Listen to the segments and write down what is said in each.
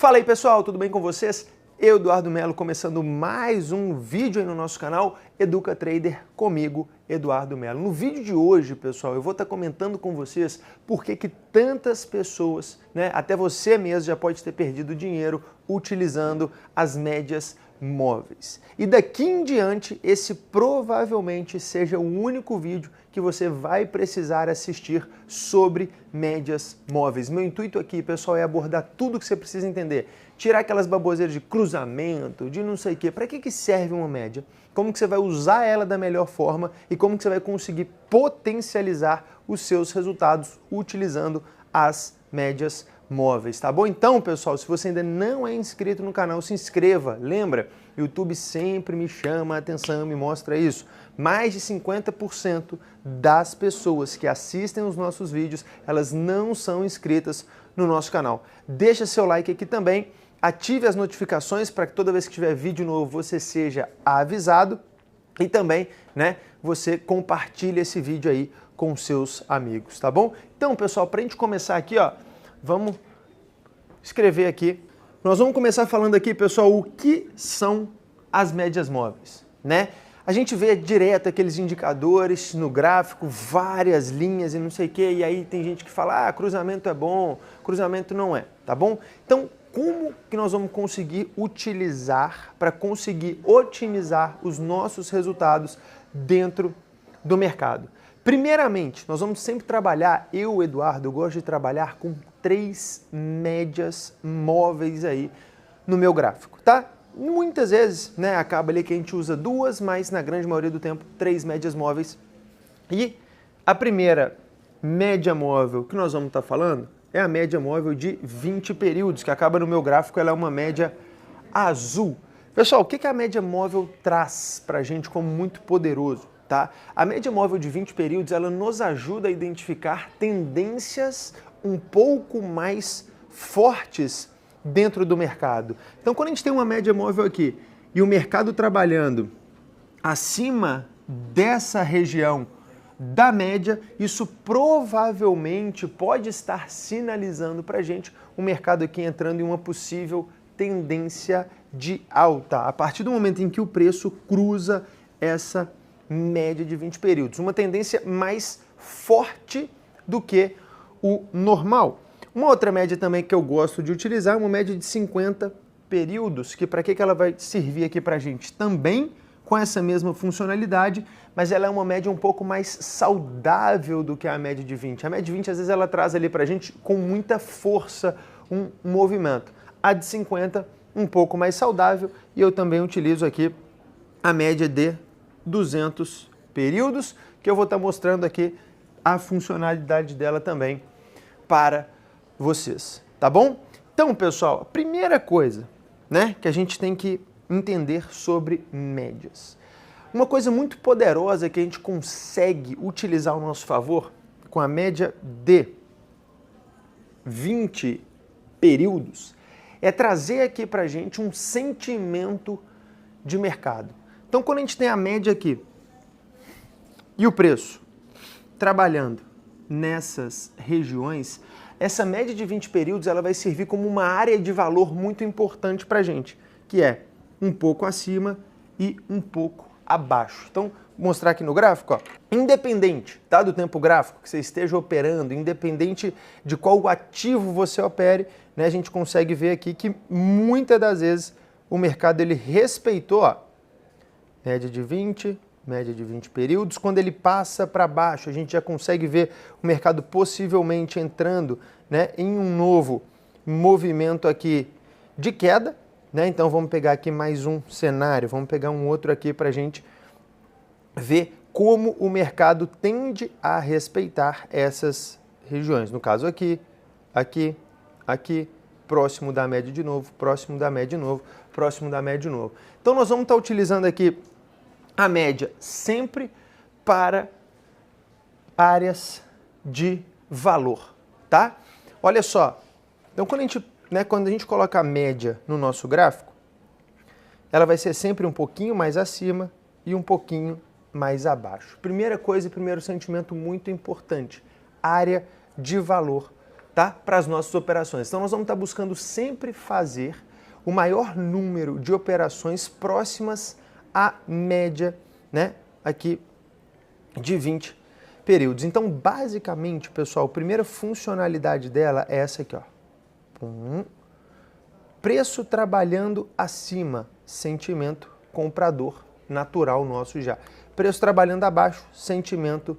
Fala aí pessoal, tudo bem com vocês? Eu, Eduardo Melo, começando mais um vídeo aí no nosso canal Educa Trader comigo, Eduardo Melo. No vídeo de hoje, pessoal, eu vou estar comentando com vocês por que tantas pessoas, até você mesmo já pode ter perdido dinheiro utilizando as médias móveis. E daqui em diante, esse provavelmente seja o único vídeo que você vai precisar assistir sobre médias móveis. Meu intuito aqui, pessoal, é abordar tudo que você precisa entender. Tirar aquelas baboseiras de cruzamento, de não sei o quê. Para que serve uma média? Como que você vai usar ela da melhor forma e como que você vai conseguir potencializar os seus resultados utilizando as médias móveis, tá bom? Então, pessoal, se você ainda não é inscrito no canal, se inscreva. Lembra? O YouTube sempre me chama a atenção, me mostra isso. Mais de 50% das pessoas que assistem os nossos vídeos, elas não são inscritas no nosso canal. Deixa seu like aqui também, ative as notificações para que toda vez que tiver vídeo novo você seja avisado e também, você compartilhe esse vídeo aí com seus amigos, tá bom? Então, pessoal, para a gente começar aqui, vamos escrever aqui. Nós vamos começar falando aqui, pessoal, o que são as médias móveis, A gente vê direto aqueles indicadores no gráfico, várias linhas e não sei o quê, e aí tem gente que fala, cruzamento é bom, cruzamento não é, tá bom? Então, como que nós vamos conseguir utilizar para conseguir otimizar os nossos resultados dentro do mercado? Primeiramente, nós vamos sempre trabalhar, eu, Eduardo, eu gosto de trabalhar com 3 médias móveis aí no meu gráfico, tá? Muitas vezes, acaba ali que a gente usa 2, mas na grande maioria do tempo 3 médias móveis. E a primeira média móvel que nós vamos estar falando é a média móvel de 20 períodos, que acaba no meu gráfico, ela é uma média azul. Pessoal, o que a média móvel traz para a gente como muito poderoso? Tá? A média móvel de 20 períodos, ela nos ajuda a identificar tendências um pouco mais fortes dentro do mercado. Então, quando a gente tem uma média móvel aqui e o mercado trabalhando acima dessa região da média, isso provavelmente pode estar sinalizando para a gente o mercado aqui entrando em uma possível tendência de alta, a partir do momento em que o preço cruza essa média de 20 períodos. Uma tendência mais forte do que o normal. Uma outra média também que eu gosto de utilizar é uma média de 50 períodos, que para que ela vai servir aqui para a gente? Também com essa mesma funcionalidade, mas ela é uma média um pouco mais saudável do que a média de 20. A média de 20, às vezes, ela traz ali para a gente com muita força um movimento. A de 50, um pouco mais saudável, e eu também utilizo aqui a média de 200 períodos, que eu vou estar mostrando aqui a funcionalidade dela também para vocês, tá bom? Então, pessoal, a primeira coisa, que a gente tem que entender sobre médias. Uma coisa muito poderosa que a gente consegue utilizar ao nosso favor com a média de 20 períodos é trazer aqui para a gente um sentimento de mercado. Então, quando a gente tem a média aqui e o preço trabalhando nessas regiões, essa média de 20 períodos ela vai servir como uma área de valor muito importante para a gente, que é um pouco acima e um pouco abaixo. Então, vou mostrar aqui no gráfico, independente do tempo gráfico que você esteja operando, independente de qual ativo você opere, a gente consegue ver aqui que muitas das vezes o mercado ele respeitou média de 20 períodos. Quando ele passa para baixo, a gente já consegue ver o mercado possivelmente entrando em um novo movimento aqui de queda. Então vamos pegar aqui mais um cenário, vamos pegar um outro aqui para a gente ver como o mercado tende a respeitar essas regiões. No caso aqui, aqui, aqui, próximo da média de novo, próximo da média de novo, próximo da média de novo. Então nós vamos estar utilizando aqui a média sempre para áreas de valor, tá? Olha só, então quando a gente coloca a média no nosso gráfico, ela vai ser sempre um pouquinho mais acima e um pouquinho mais abaixo. Primeira coisa e primeiro sentimento muito importante, área de valor, tá? Para as nossas operações. Então nós vamos estar buscando sempre fazer o maior número de operações próximas à média, né, aqui de 20 períodos. Então, basicamente, pessoal, a primeira funcionalidade dela é essa aqui, ó. Preço trabalhando acima, sentimento comprador natural nosso já. Preço trabalhando abaixo, sentimento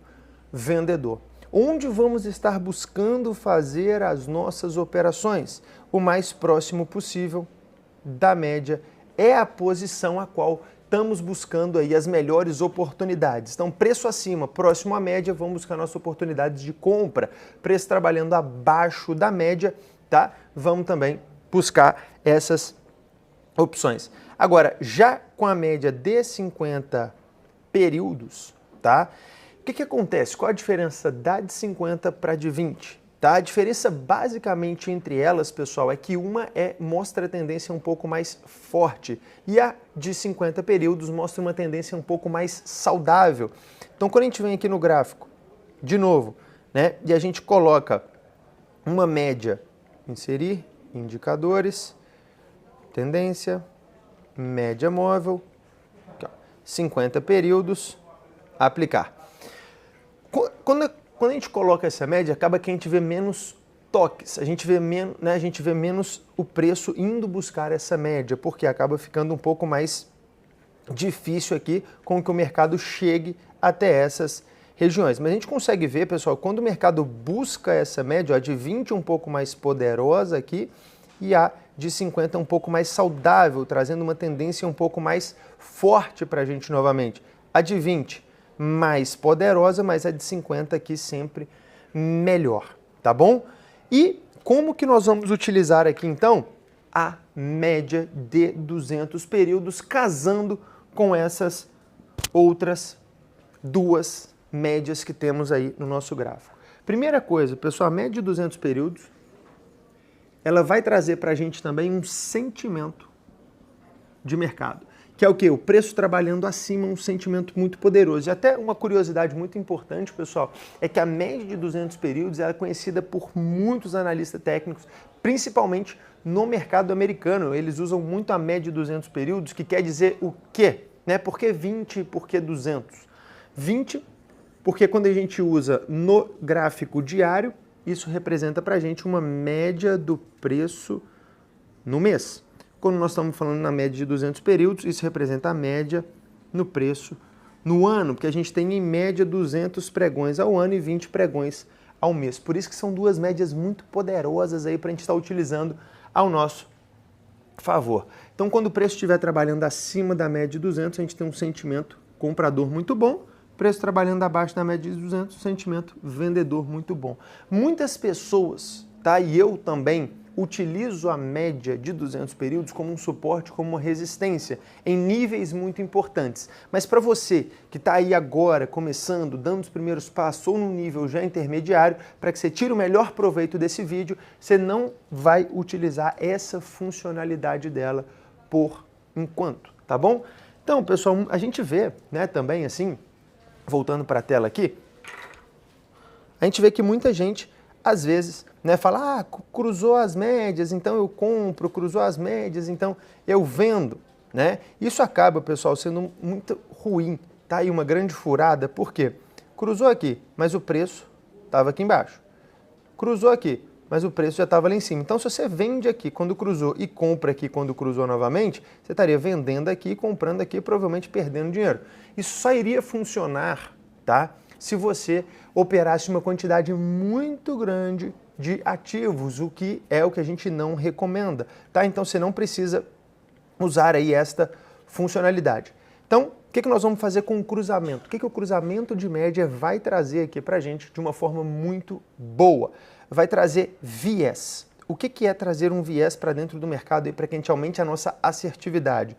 vendedor. Onde vamos estar buscando fazer as nossas operações? O mais próximo possível da média é a posição a qual estamos buscando aí as melhores oportunidades. Então, preço acima, próximo à média, vamos buscar nossas oportunidades de compra. Preço trabalhando abaixo da média, tá? Vamos também buscar essas opções. Agora, já com a média de 50 períodos, tá? O que acontece? Qual a diferença da de 50 para a de 20? Tá? A diferença basicamente entre elas, pessoal, é que uma mostra a tendência um pouco mais forte e a de 50 períodos mostra uma tendência um pouco mais saudável. Então, quando a gente vem aqui no gráfico, de novo, né, e a gente coloca uma média, inserir, indicadores, tendência, média móvel, aqui, ó, 50 períodos, aplicar. Quando a gente coloca essa média, acaba que a gente vê menos toques, a gente vê menos o preço indo buscar essa média, porque acaba ficando um pouco mais difícil aqui com que o mercado chegue até essas regiões. Mas a gente consegue ver, pessoal, quando o mercado busca essa média, ó, de 20 um pouco mais poderosa aqui e a de 50 um pouco mais saudável, trazendo uma tendência um pouco mais forte para a gente novamente. A de 20 mais poderosa, mas a de 50 aqui sempre melhor, tá bom? E como que nós vamos utilizar aqui então a média de 200 períodos, casando com essas outras duas médias que temos aí no nosso gráfico? Primeira coisa, pessoal, a média de 200 períodos, ela vai trazer para a gente também um sentimento de mercado, que é o quê? O preço trabalhando acima, um sentimento muito poderoso. E até uma curiosidade muito importante, pessoal, é que a média de 200 períodos é conhecida por muitos analistas técnicos, principalmente no mercado americano. Eles usam muito a média de 200 períodos, que quer dizer o quê? Né? Por que 20? Por que 200? 20, porque quando a gente usa no gráfico diário, isso representa para a gente uma média do preço no mês. Quando nós estamos falando na média de 200 períodos, isso representa a média no preço no ano, porque a gente tem em média 200 pregões ao ano e 20 pregões ao mês. Por isso que são duas médias muito poderosas aí para a gente estar utilizando ao nosso favor. Então, quando o preço estiver trabalhando acima da média de 200, a gente tem um sentimento comprador muito bom. Preço trabalhando abaixo da média de 200, sentimento vendedor muito bom. Muitas pessoas, tá? E eu também utilizo a média de 200 períodos como um suporte, como uma resistência, em níveis muito importantes. Mas para você que está aí agora, começando, dando os primeiros passos ou num nível já intermediário, para que você tire o melhor proveito desse vídeo, você não vai utilizar essa funcionalidade dela por enquanto, tá bom? Então, pessoal, a gente vê, né, também assim, voltando para a tela aqui, a gente vê que muita gente, às vezes, né, fala, ah, cruzou as médias, então eu compro, cruzou as médias, então eu vendo, né? Isso acaba, pessoal, sendo muito ruim, tá aí uma grande furada, por quê? Cruzou aqui, mas o preço estava aqui embaixo. Cruzou aqui, mas o preço já estava lá em cima. Então, se você vende aqui quando cruzou e compra aqui quando cruzou novamente, você estaria vendendo aqui e comprando aqui, provavelmente perdendo dinheiro. Isso só iria funcionar, tá? Se você operasse uma quantidade muito grande de ativos, o que é o que a gente não recomenda, tá? Então você não precisa usar aí esta funcionalidade. Então, o que nós vamos fazer com o cruzamento? O que o cruzamento de média vai trazer aqui para a gente de uma forma muito boa? Vai trazer viés. O que é trazer um viés para dentro do mercado e para que a gente aumente a nossa assertividade?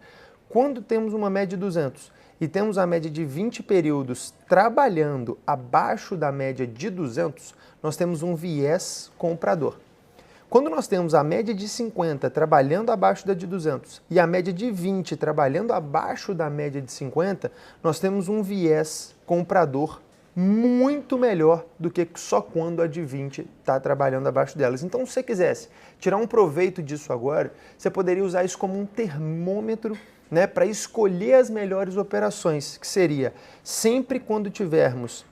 Quando temos uma média de 200 e temos a média de 20 períodos trabalhando abaixo da média de 200, nós temos um viés comprador. Quando nós temos a média de 50 trabalhando abaixo da de 200 e a média de 20 trabalhando abaixo da média de 50, nós temos um viés comprador muito melhor do que só quando a de 20 está trabalhando abaixo delas. Então, se você quisesse tirar um proveito disso agora, você poderia usar isso como um termômetro, né, para escolher as melhores operações, que seria sempre quando tivermos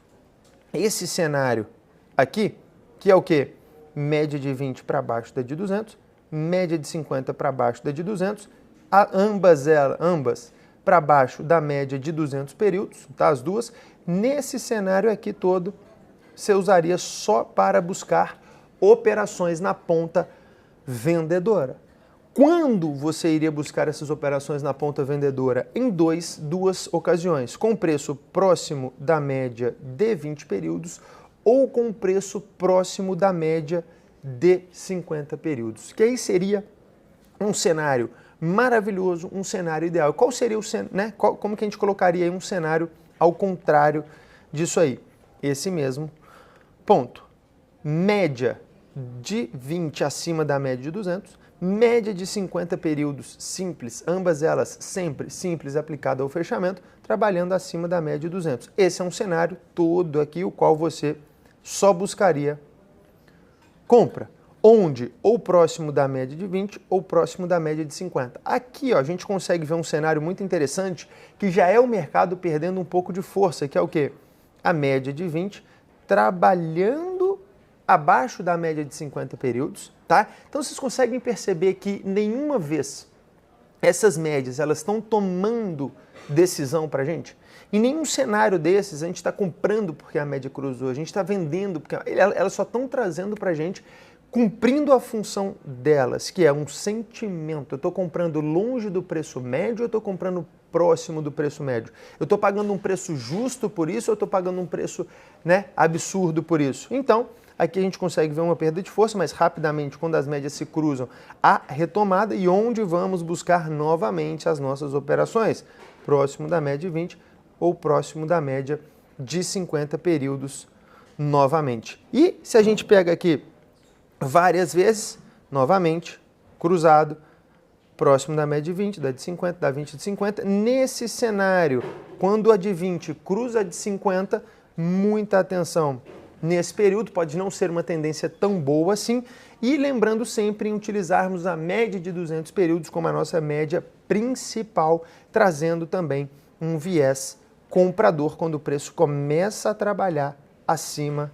esse cenário aqui, que é o quê? Média de 20 para baixo da de 200, média de 50 para baixo da de 200, ambas para baixo da média de 200 períodos, tá? As duas. Nesse cenário aqui todo, você usaria só para buscar operações na ponta vendedora. Quando você iria buscar essas operações na ponta vendedora? Em duas ocasiões, com preço próximo da média de 20 períodos ou com preço próximo da média de 50 períodos, que aí seria um cenário maravilhoso, um cenário ideal. Qual seria o cenário, né? Como que a gente colocaria aí um cenário ao contrário disso aí? Esse mesmo ponto. Média de 20 acima da média de 200, média de 50 períodos simples, ambas elas sempre simples aplicada ao fechamento, trabalhando acima da média de 200. Esse é um cenário todo aqui, o qual você só buscaria compra, onde ou próximo da média de 20 ou próximo da média de 50. Aqui ó, a gente consegue ver um cenário muito interessante, que já é o mercado perdendo um pouco de força, que é o quê? A média de 20 trabalhando abaixo da média de 50 períodos, tá? Então vocês conseguem perceber que nenhuma vez essas médias elas estão tomando decisão para a gente? Em nenhum cenário desses a gente está comprando porque a média cruzou, a gente está vendendo porque elas só estão trazendo para a gente, cumprindo a função delas, que é um sentimento. Eu estou comprando longe do preço médio ou eu estou comprando próximo do preço médio? Eu estou pagando um preço justo por isso ou eu estou pagando um preço, né, absurdo por isso? Então, aqui a gente consegue ver uma perda de força, mas rapidamente, quando as médias se cruzam, a retomada e onde vamos buscar novamente as nossas operações? Próximo da média de 20 ou próximo da média de 50 períodos novamente. E se a gente pega aqui várias vezes, novamente, cruzado, próximo da média de 20, da de 50, da 20 de 50. Nesse cenário, quando a de 20 cruza a de 50, muita atenção. Nesse período pode não ser uma tendência tão boa assim, e lembrando sempre em utilizarmos a média de 200 períodos como a nossa média principal, trazendo também um viés comprador quando o preço começa a trabalhar acima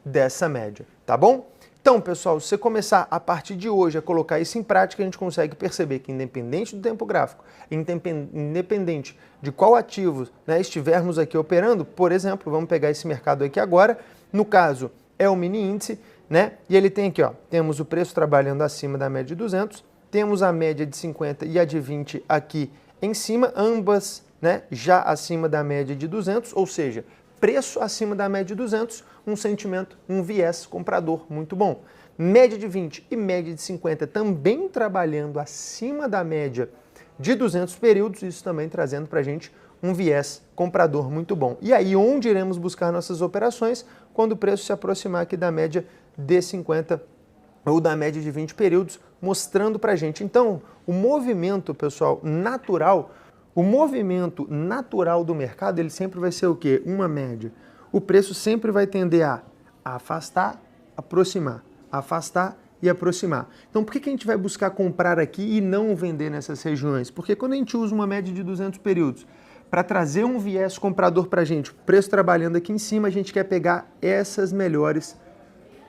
dessa média, tá bom? Então, pessoal, se você começar a partir de hoje a colocar isso em prática, a gente consegue perceber que independente do tempo gráfico, independente de qual ativo, né, estivermos aqui operando, por exemplo, vamos pegar esse mercado aqui agora, no caso é o mini índice, né, e ele tem aqui, ó, temos o preço trabalhando acima da média de 200, temos a média de 50 e a de 20 aqui em cima, ambas, né, já acima da média de 200, ou seja, preço acima da média de 200, um sentimento, um viés comprador muito bom. Média de 20 e média de 50 também trabalhando acima da média de 200 períodos, isso também trazendo para a gente um viés comprador muito bom. E aí, onde iremos buscar nossas operações? Quando o preço se aproximar aqui da média de 50 ou da média de 20 períodos, mostrando para a gente. Então, o movimento, pessoal, natural, o movimento natural do mercado, ele sempre vai ser o quê? Uma média. O preço sempre vai tender a afastar, aproximar, afastar e aproximar. Então, por que a gente vai buscar comprar aqui e não vender nessas regiões? Porque quando a gente usa uma média de 200 períodos para trazer um viés comprador para a gente, o preço trabalhando aqui em cima, a gente quer pegar essas melhores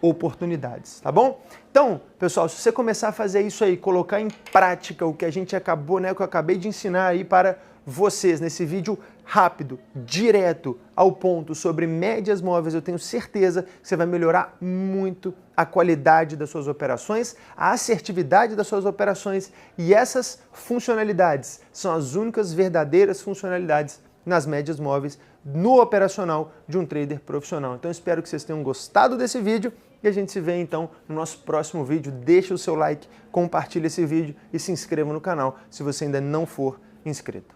oportunidades, tá bom? Então, pessoal, se você começar a fazer isso aí, colocar em prática o que a gente acabou, né, o que eu acabei de ensinar aí para vocês nesse vídeo rápido, direto ao ponto sobre médias móveis, eu tenho certeza que você vai melhorar muito a qualidade das suas operações, a assertividade das suas operações, e essas funcionalidades são as únicas verdadeiras funcionalidades nas médias móveis no operacional de um trader profissional. Então espero que vocês tenham gostado desse vídeo e a gente se vê então no nosso próximo vídeo. Deixe o seu like, compartilhe esse vídeo e se inscreva no canal se você ainda não for inscrito.